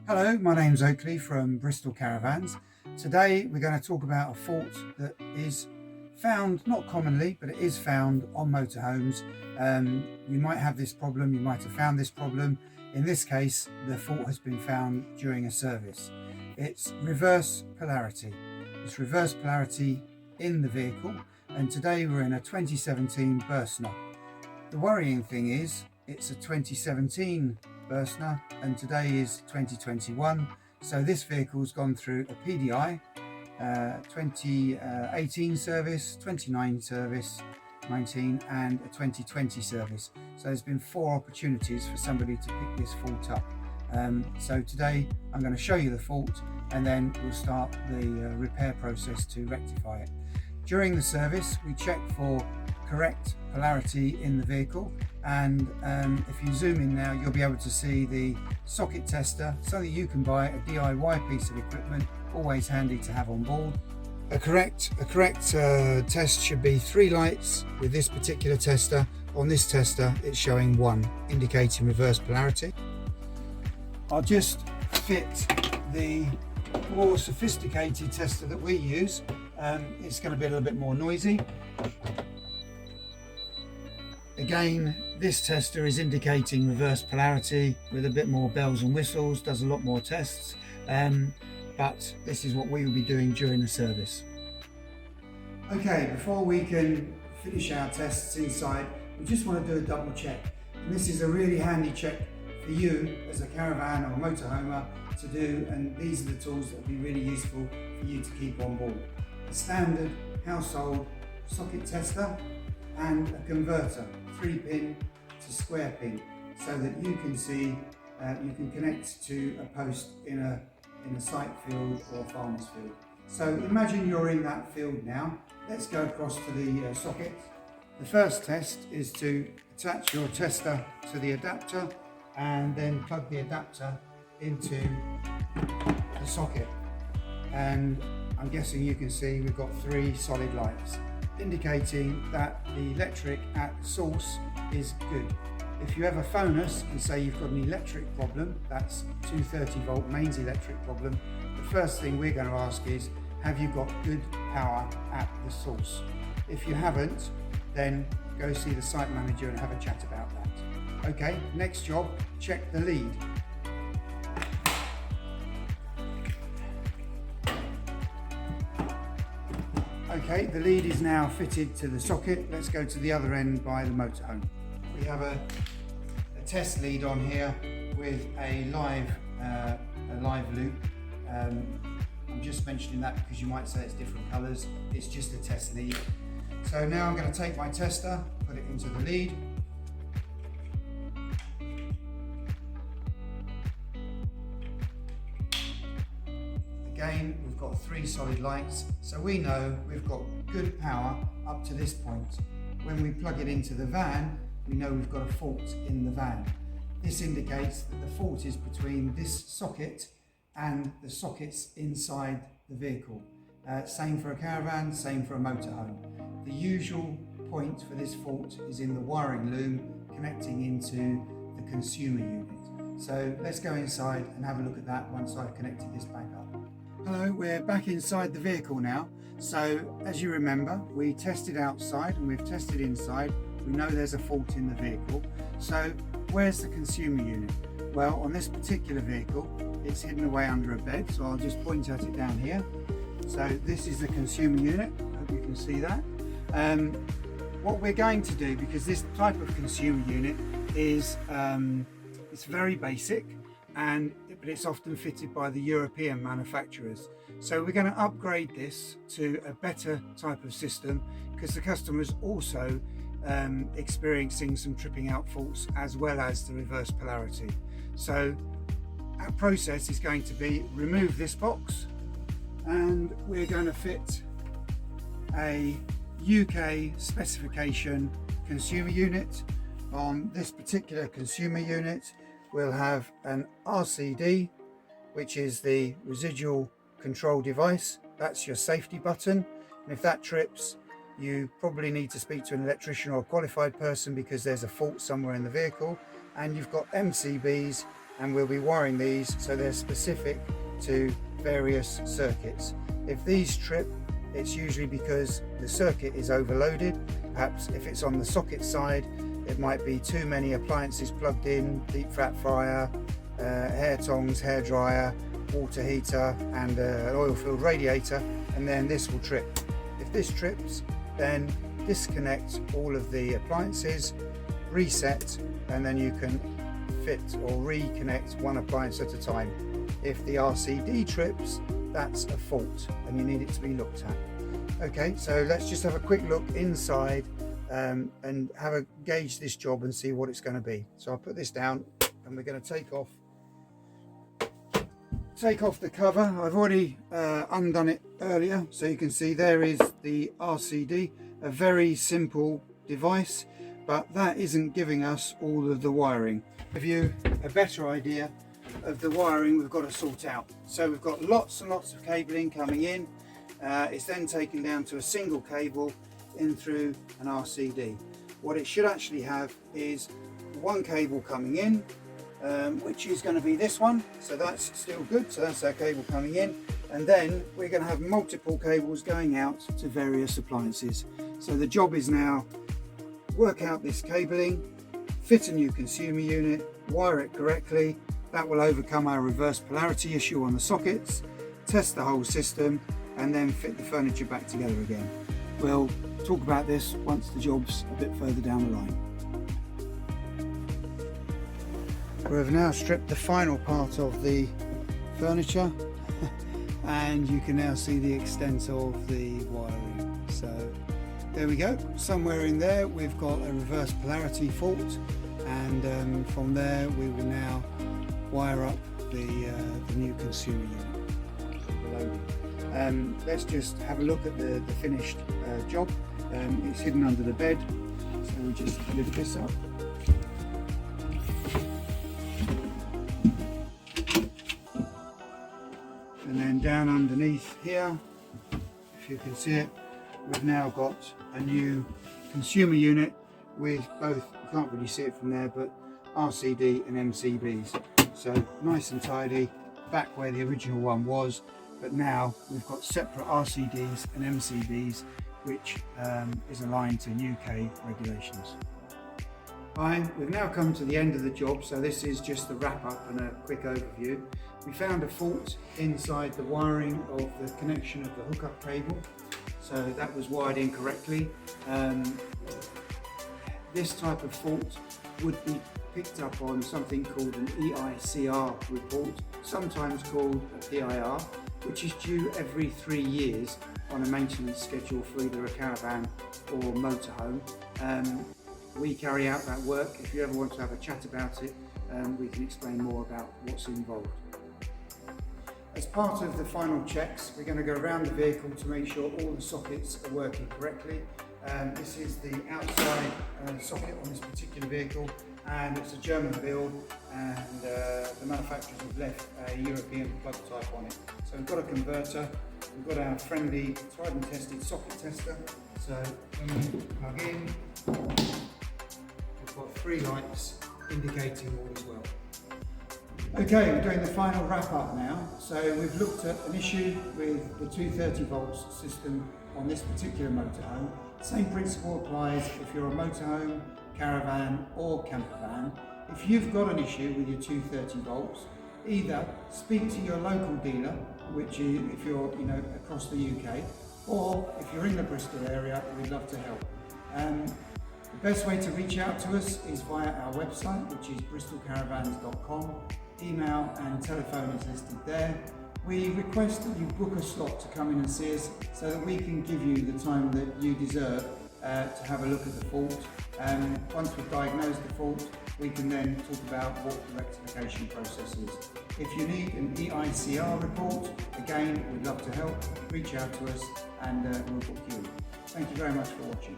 Hello, my name's Oakley from Bristol Caravans. Today we're going to talk about a fault that is found, not commonly, but it is found on motorhomes. You might have this problem, you might have found this problem. In this case, the fault has been found during a service. It's reverse polarity. It's reverse polarity in the vehicle, and today we're in a 2017 Burstner. The worrying thing is it's a 2017 Burstner and today is 2021, so this vehicle's gone through a PDI, 2018 service, 29 service, 19 and a 2020 service. So there's been 4 opportunities for somebody to pick this fault up. So today I'm going to show you the fault and then we'll start the repair process to rectify it. During the service we check for correct polarity in the vehicle, and if you zoom in now you'll be able to see the socket tester, something you can buy, a DIY piece of equipment, always handy to have on board. A correct test should be 3 lights. With this particular tester, on this tester it's showing 1, indicating reverse polarity. I'll just fit the more sophisticated tester that we use. It's going to be a little bit more noisy. Again, this tester is indicating reverse polarity with a bit more bells and whistles, does a lot more tests, but this is what we will be doing during the service. Okay, before we can finish our tests inside, we just want to do a double check. And this is a really handy check for you as a caravan or motorhomer to do, and these are the tools that will be really useful for you to keep on board. A standard household socket tester and a converter, 3-pin to square pin, so that you can see, you can connect to a post in a site field or a farmer's field. So imagine you're in that field now. Let's go across to the socket. The first test is to attach your tester to the adapter and then plug the adapter into the socket. And I'm guessing you can see we've got 3 solid lights, indicating that the electric at the source is good. If you ever phone us and say you've got an electric problem, that's 230 volt mains electric problem, the first thing we're going to ask is, have you got good power at the source? If you haven't, then go see the site manager and have a chat about that. Okay, next job, check the lead. Okay, the lead is now fitted to the socket. Let's go to the other end by the motorhome. We have a test lead on here with a live loop. I'm just mentioning that because you might say it's different colours. It's just a test lead. So now I'm going to take my tester, put it into the lead. Again, we've got 3 solid lights, so we know we've got good power up to this point. When we plug it into the van, we know we've got a fault in the van. This indicates that the fault is between this socket and the sockets inside the vehicle. Same for a caravan, same for a motorhome. The usual point for this fault is in the wiring loom connecting into the consumer unit. So let's go inside and have a look at that once I've connected this back up. Hello, we're back inside the vehicle now. So as you remember, we tested outside and we've tested inside. We know there's a fault in the vehicle. So where's the consumer unit? Well, on this particular vehicle, it's hidden away under a bed. So I'll just point at it down here. So this is the consumer unit. Hope you can see that. What we're going to do, because this type of consumer unit is it's very basic, but it's often fitted by the European manufacturers. So we're going to upgrade this to a better type of system because the customer is also experiencing some tripping out faults as well as the reverse polarity. So our process is going to be remove this box and we're going to fit a UK specification consumer unit. On this particular consumer unit we'll have an RCD, which is the residual control device. That's your safety button, and if that trips you probably need to speak to an electrician or a qualified person because there's a fault somewhere in the vehicle. And you've got MCBs and we'll be wiring these so they're specific to various circuits. If these trip, it's usually because the circuit is overloaded. Perhaps if it's on the socket side, it might be too many appliances plugged in, deep fat fryer, hair tongs, hair dryer, water heater and an oil filled radiator, and then this will trip. If this trips, then disconnect all of the appliances, reset, and then you can fit or reconnect one appliance at a time. If the RCD trips, that's a fault and you need it to be looked at. Okay, so let's just have a quick look inside and have a gauge this job and see what it's going to be. So I'll put this down and we're going to take off the cover. I've already undone it earlier, so you can see there is the RCD, a very simple device, but that isn't giving us all of the wiring. To give you a better idea of the wiring we've got to sort out. So we've got lots and lots of cabling coming in. It's then taken down to a single cable in through an RCD. What it should actually have is one cable coming in, which is going to be this one, so that's still good, so that's our cable coming in, and then we're going to have multiple cables going out to various appliances. So the job is now work out this cabling, fit a new consumer unit, wire it correctly. That will overcome our reverse polarity issue on the sockets, test the whole system, and then fit the furniture back together again. We'll talk about this once the job's a bit further down the line. We've now stripped the final part of the furniture and you can now see the extent of the wiring. So there we go. Somewhere in there we've got a reverse polarity fault, and from there we will now wire up the new consumer unit. Let's just have a look at the finished job. It's hidden under the bed, so we just lift this up. And then down underneath here, if you can see it, we've now got a new consumer unit with both, you can't really see it from there, but RCD and MCBs. So nice and tidy, back where the original one was, but now we've got separate RCDs and MCBs, which is aligned to UK regulations. Fine, we've now come to the end of the job, so this is just the wrap up and a quick overview. We found a fault inside the wiring of the connection of the hookup cable, so that was wired incorrectly. This type of fault would be picked up on something called an EICR report, sometimes called a PIR, which is due every 3 years on a maintenance schedule for either a caravan or motorhome. We carry out that work. If you ever want to have a chat about it, we can explain more about what's involved. As part of the final checks, we're going to go around the vehicle to make sure all the sockets are working correctly. This is the outside socket on this particular vehicle, and it's a German build, and the manufacturers have left a European plug type on it. So we've got a converter, we've got our friendly tried and tested socket tester. So when we plug in, we've got 3 lights indicating all is well. Okay, we're doing the final wrap up now. So we've looked at an issue with the 230 volts system on this particular motorhome. Same principle applies if you're a motorhome, caravan or camper van. If you've got an issue with your 230 volts, either speak to your local dealer, which is if you're across the UK, or if you're in the Bristol area, we'd love to help. The best way to reach out to us is via our website, which is bristolcaravans.com. Email and telephone is listed there. We request that you book a slot to come in and see us so that we can give you the time that you deserve to have a look at the fault. Once we've diagnosed the fault, we can then talk about what the rectification process is. If you need an EICR report, again, we'd love to help. Reach out to us and we'll book you in. Thank you very much for watching.